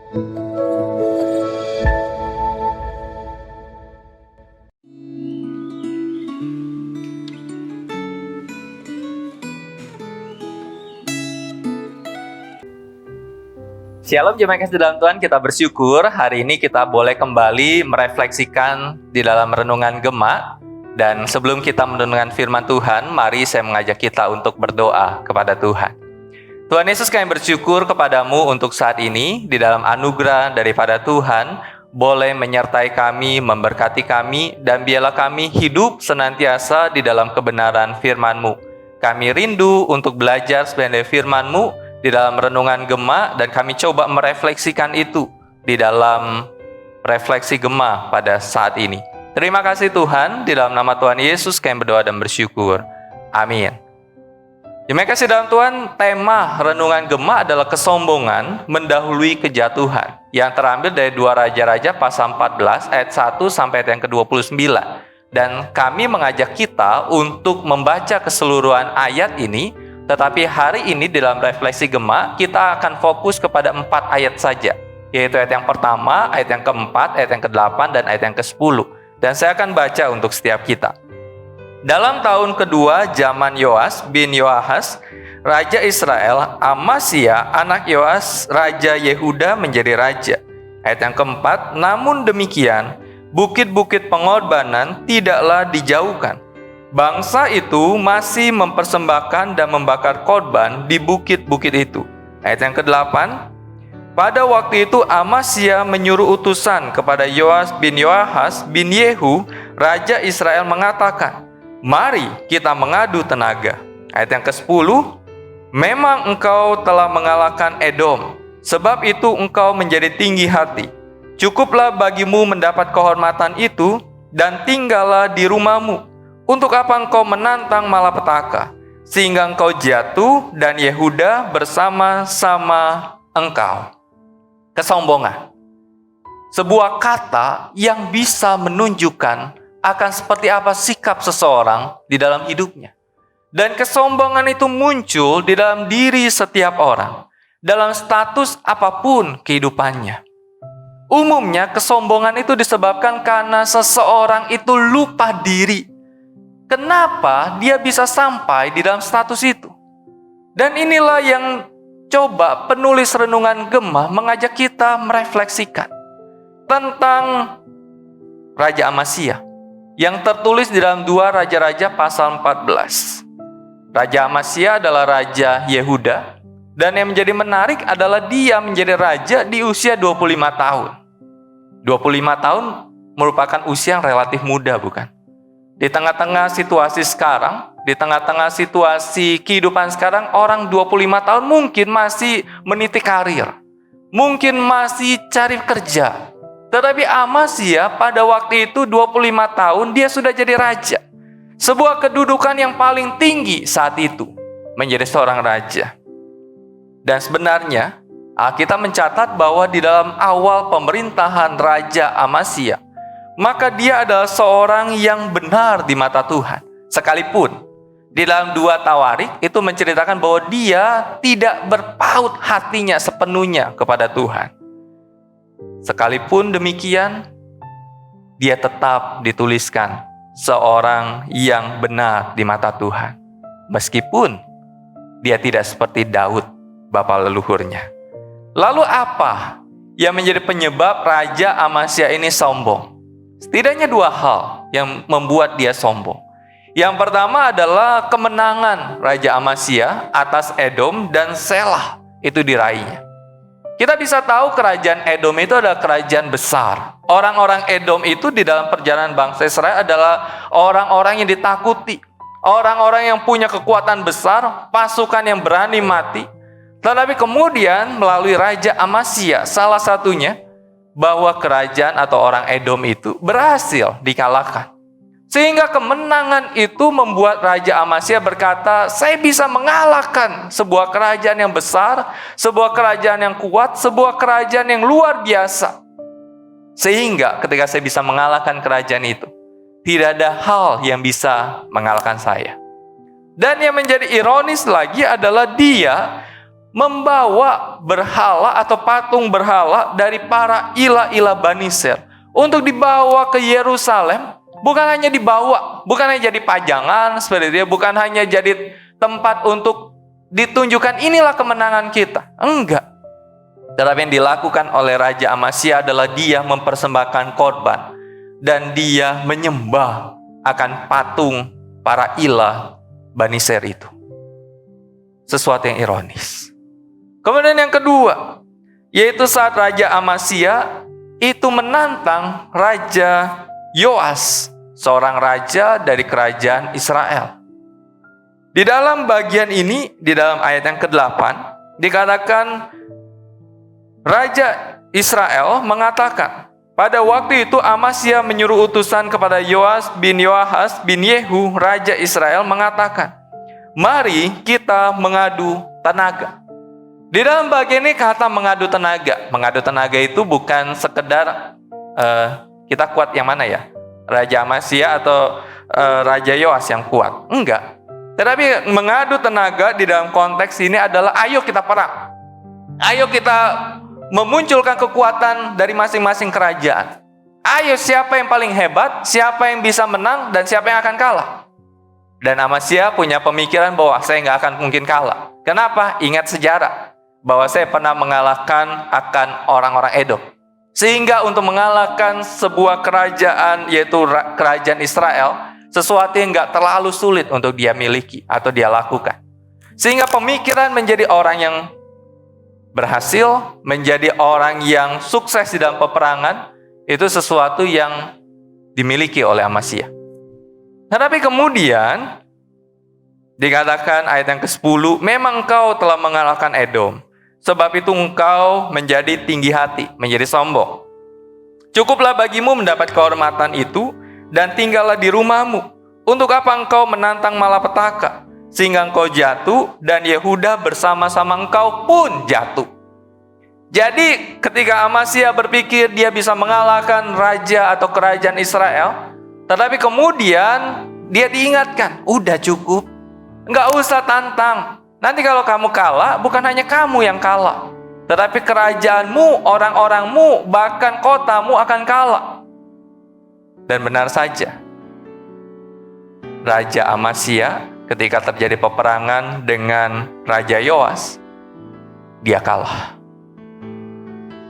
Shalom jemaat kasih dalam Tuhan, kita bersyukur hari ini kita boleh kembali merefleksikan di dalam renungan Gema. Dan sebelum kita mendengarkan firman Tuhan, mari saya mengajak kita untuk berdoa kepada Tuhan. Tuhan Yesus, kami bersyukur kepadamu untuk saat ini di dalam anugerah daripada Tuhan, boleh menyertai kami, memberkati kami, dan biarlah kami hidup senantiasa di dalam kebenaran firman-Mu. Kami rindu untuk belajar sebenarnya firman-Mu di dalam renungan Gema, dan kami coba merefleksikan itu di dalam refleksi Gema pada saat ini. Terima kasih Tuhan, di dalam nama Tuhan Yesus kami berdoa dan bersyukur. Amin. Terima kasih dalam Tuhan, tema renungan Gema adalah kesombongan mendahului kejatuhan, yang terambil dari 2 Raja-Raja pasal 14 ayat 1 sampai ayat yang ke-29. Dan kami mengajak kita untuk membaca keseluruhan ayat ini. Tetapi hari ini dalam refleksi Gema, kita akan fokus kepada 4 ayat saja. Yaitu ayat yang pertama, ayat yang keempat, ayat yang ke-8, dan ayat yang ke-10. Dan saya akan baca untuk setiap kita. Dalam tahun kedua zaman Yoas bin Yoahas, Raja Israel, Amasya, anak Yoas, Raja Yehuda menjadi raja. Ayat yang keempat, namun demikian, bukit-bukit pengorbanan tidaklah dijauhkan. Bangsa itu masih mempersembahkan dan membakar korban di bukit-bukit itu. Ayat yang ke-8, pada waktu itu Amasya menyuruh utusan kepada Yoas bin Yoahas bin Yehu, Raja Israel mengatakan, mari kita mengadu tenaga. Ayat yang ke-10, memang engkau telah mengalahkan Edom, sebab itu engkau menjadi tinggi hati. Cukuplah bagimu mendapat kehormatan itu, dan tinggallah di rumahmu. Untuk apa engkau menantang malapetaka, sehingga engkau jatuh dan Yehuda bersama-sama engkau. Kesombongan. Sebuah kata yang bisa menunjukkan akan seperti apa sikap seseorang di dalam hidupnya. Dan kesombongan itu muncul di dalam diri setiap orang, dalam status apapun kehidupannya. Umumnya kesombongan itu disebabkan karena seseorang itu lupa diri. Kenapa dia bisa sampai di dalam status itu? Dan inilah yang coba penulis renungan Gema mengajak kita merefleksikan tentang Raja Amasya yang tertulis di dalam 2 Raja-Raja pasal 14. Raja Amasya adalah Raja Yehuda, dan yang menjadi menarik adalah dia menjadi raja di usia 25 tahun. 25 tahun merupakan usia yang relatif muda, bukan? Di tengah-tengah situasi sekarang, di tengah-tengah situasi kehidupan sekarang, orang 25 tahun mungkin masih meniti karir. Mungkin masih cari kerja. Tetapi Amasya pada waktu itu 25 tahun dia sudah jadi raja. Sebuah kedudukan yang paling tinggi saat itu, menjadi seorang raja. Dan sebenarnya, kita mencatat bahwa di dalam awal pemerintahan Raja Amasya, maka dia adalah seorang yang benar di mata Tuhan. Sekalipun di dalam 2 Tawarik itu menceritakan bahwa dia tidak berpaut hatinya sepenuhnya kepada Tuhan. Sekalipun demikian, dia tetap dituliskan seorang yang benar di mata Tuhan. Meskipun dia tidak seperti Daud, bapa leluhurnya. Lalu apa yang menjadi penyebab Raja Amasya ini sombong? Setidaknya 2 hal yang membuat dia sombong. Yang pertama adalah kemenangan Raja Amasya atas Edom dan Selah itu diraihnya. Kita bisa tahu kerajaan Edom itu adalah kerajaan besar. Orang-orang Edom itu di dalam perjalanan bangsa Israel adalah orang-orang yang ditakuti. Orang-orang yang punya kekuatan besar, pasukan yang berani mati. Tetapi kemudian melalui Raja Amasya, salah satunya, bahwa kerajaan atau orang Edom itu berhasil dikalahkan. Sehingga kemenangan itu membuat Raja Amasya berkata, saya bisa mengalahkan sebuah kerajaan yang besar, sebuah kerajaan yang kuat, sebuah kerajaan yang luar biasa. Sehingga ketika saya bisa mengalahkan kerajaan itu, tidak ada hal yang bisa mengalahkan saya. Dan yang menjadi ironis lagi adalah dia membawa berhala atau patung berhala dari para ilah-ilah Bani Israel untuk dibawa ke Yerusalem. Bukan hanya dibawa, bukan hanya jadi pajangan seperti itu, bukan hanya jadi tempat untuk ditunjukkan inilah kemenangan kita. Enggak. Tetapi yang dilakukan oleh Raja Amasya adalah dia mempersembahkan korban dan dia menyembah akan patung para ilah Bani Israel itu. Sesuatu yang ironis. Kemudian yang kedua, yaitu saat Raja Amasya itu menantang Raja Yoas, seorang raja dari kerajaan Israel. Di dalam bagian ini, di dalam ayat yang ke-8, dikatakan Raja Israel mengatakan, pada waktu itu Amasya menyuruh utusan kepada Yoas bin Yoahas bin Yehu, Raja Israel, mengatakan, mari kita mengadu tenaga. Di dalam bagian ini kata mengadu tenaga. Mengadu tenaga itu bukan sekedar kita kuat yang mana ya? Raja Amasya atau Raja Yoas yang kuat? Enggak. Tetapi mengadu tenaga di dalam konteks ini adalah ayo kita perang. Ayo kita memunculkan kekuatan dari masing-masing kerajaan. Ayo siapa yang paling hebat, siapa yang bisa menang, dan siapa yang akan kalah. Dan Amasya punya pemikiran bahwa saya nggak akan mungkin kalah. Kenapa? Ingat sejarah. Bahwa saya pernah mengalahkan akan orang-orang Edom. Sehingga untuk mengalahkan sebuah kerajaan, yaitu kerajaan Israel, sesuatu yang nggak terlalu sulit untuk dia miliki atau dia lakukan. Sehingga pemikiran menjadi orang yang berhasil, menjadi orang yang sukses di dalam peperangan, itu sesuatu yang dimiliki oleh Amasya. Tetapi kemudian dikatakan ayat yang ke-10, memang engkau telah mengalahkan Edom, sebab itu engkau menjadi tinggi hati, menjadi sombong. Cukuplah bagimu mendapat kehormatan itu, dan tinggallah di rumahmu. Untuk apa engkau menantang malapetaka, sehingga engkau jatuh, dan Yehuda bersama-sama engkau pun jatuh. Jadi ketika Amasya berpikir dia bisa mengalahkan raja atau kerajaan Israel, tetapi kemudian dia diingatkan, udah cukup, nggak usah tantang. Nanti kalau kamu kalah, bukan hanya kamu yang kalah, tetapi kerajaanmu, orang-orangmu, bahkan kotamu akan kalah. Dan benar saja, Raja Amasya ketika terjadi peperangan dengan Raja Yoas, dia kalah.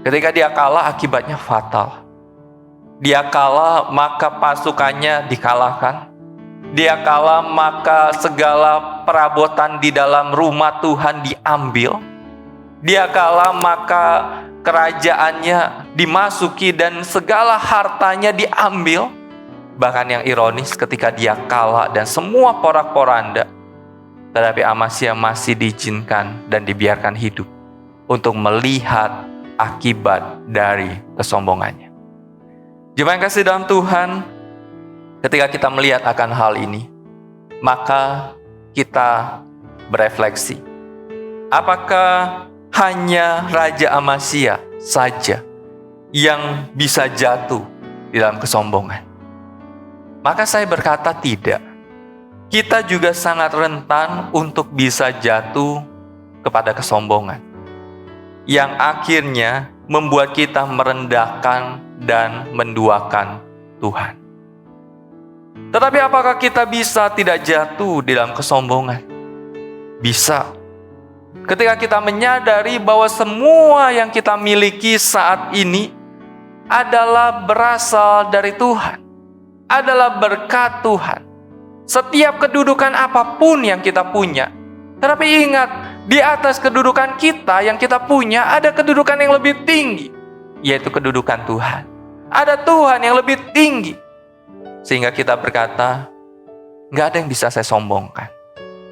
Ketika dia kalah, akibatnya fatal. Dia kalah, maka pasukannya dikalahkan. Dia kalah, maka segala perabotan di dalam rumah Tuhan diambil. Dia kalah, maka kerajaannya dimasuki dan segala hartanya diambil. Bahkan yang ironis, ketika dia kalah dan semua porak-poranda, tetapi Amasya masih diizinkan dan dibiarkan hidup untuk melihat akibat dari kesombongannya. Jemaat yang kasih dalam Tuhan, ketika kita melihat akan hal ini, maka kita berefleksi. Apakah hanya Raja Amasya saja yang bisa jatuh di dalam kesombongan? Maka saya berkata tidak. Kita juga sangat rentan untuk bisa jatuh kepada kesombongan, yang akhirnya membuat kita merendahkan dan menduakan Tuhan. Tetapi apakah kita bisa tidak jatuh di dalam kesombongan? Bisa. Ketika kita menyadari bahwa semua yang kita miliki saat ini adalah berasal dari Tuhan, adalah berkat Tuhan. Setiap kedudukan apapun yang kita punya. Tetapi ingat, di atas kedudukan kita yang kita punya ada kedudukan yang lebih tinggi, yaitu kedudukan Tuhan. Ada Tuhan yang lebih tinggi. Sehingga kita berkata, nggak ada yang bisa saya sombongkan,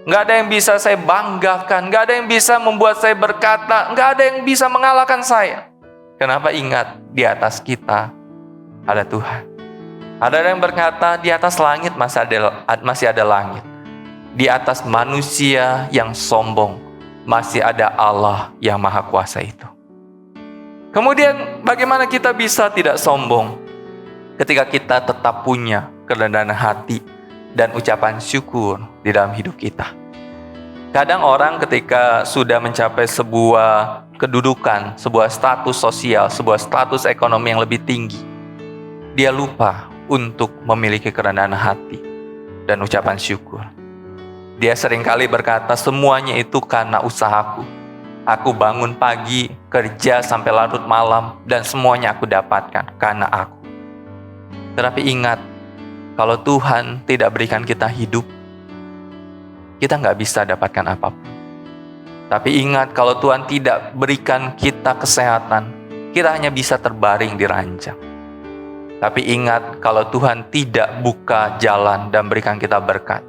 nggak ada yang bisa saya banggakan, nggak ada yang bisa membuat saya berkata, nggak ada yang bisa mengalahkan saya. Kenapa? Ingat, di atas kita ada Tuhan. Ada yang berkata, di atas langit masih ada langit. Di atas manusia yang sombong masih ada Allah yang Maha Kuasa itu. Kemudian bagaimana kita bisa tidak sombong ketika kita tetap punya kerendahan hati dan ucapan syukur di dalam hidup kita? Kadang orang ketika sudah mencapai sebuah kedudukan, sebuah status sosial, sebuah status ekonomi yang lebih tinggi, dia lupa untuk memiliki kerendahan hati dan ucapan syukur. Dia seringkali berkata, semuanya itu karena usahaku. Aku bangun pagi, kerja sampai larut malam, dan semuanya aku dapatkan karena aku. Tetapi ingat, kalau Tuhan tidak berikan kita hidup, kita nggak bisa dapatkan apapun. Tapi ingat, kalau Tuhan tidak berikan kita kesehatan, kita hanya bisa terbaring di ranjang. Tapi ingat, kalau Tuhan tidak buka jalan dan berikan kita berkat,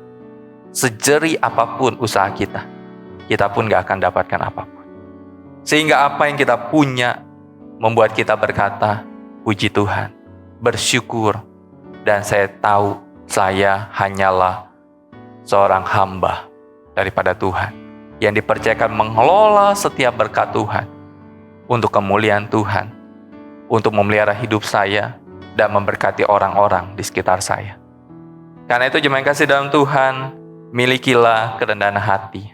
sejerih apapun usaha kita pun nggak akan dapatkan apapun. Sehingga apa yang kita punya membuat kita berkata, puji Tuhan, bersyukur, dan saya tahu saya hanyalah seorang hamba daripada Tuhan yang dipercayakan mengelola setiap berkat Tuhan untuk kemuliaan Tuhan, untuk memelihara hidup saya dan memberkati orang-orang di sekitar saya. Karena itu jemaat yang kasih dalam Tuhan, milikilah kerendahan hati.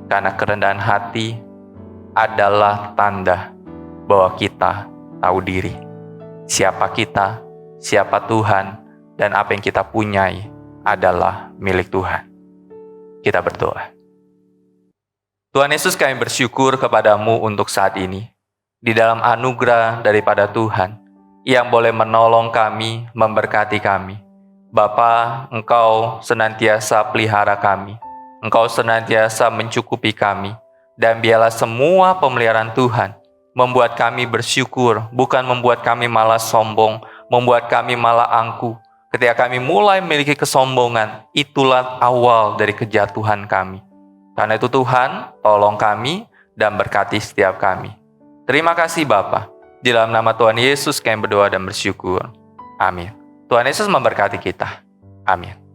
Karena kerendahan hati adalah tanda bahwa kita tahu diri. Siapa kita, siapa Tuhan, dan apa yang kita punyai adalah milik Tuhan. Kita berdoa. Tuhan Yesus, kami bersyukur kepadamu untuk saat ini. Di dalam anugerah daripada Tuhan, yang boleh menolong kami, memberkati kami. Bapa, Engkau senantiasa pelihara kami. Engkau senantiasa mencukupi kami. Dan biarlah semua pemeliharaan Tuhan membuat kami bersyukur, bukan membuat kami malah sombong, membuat kami malah angkuh. Ketika kami mulai memiliki kesombongan, itulah awal dari kejatuhan kami. Karena itu Tuhan, tolong kami dan berkati setiap kami. Terima kasih Bapa. Di dalam nama Tuhan Yesus kami berdoa dan bersyukur. Amin. Tuhan Yesus memberkati kita. Amin.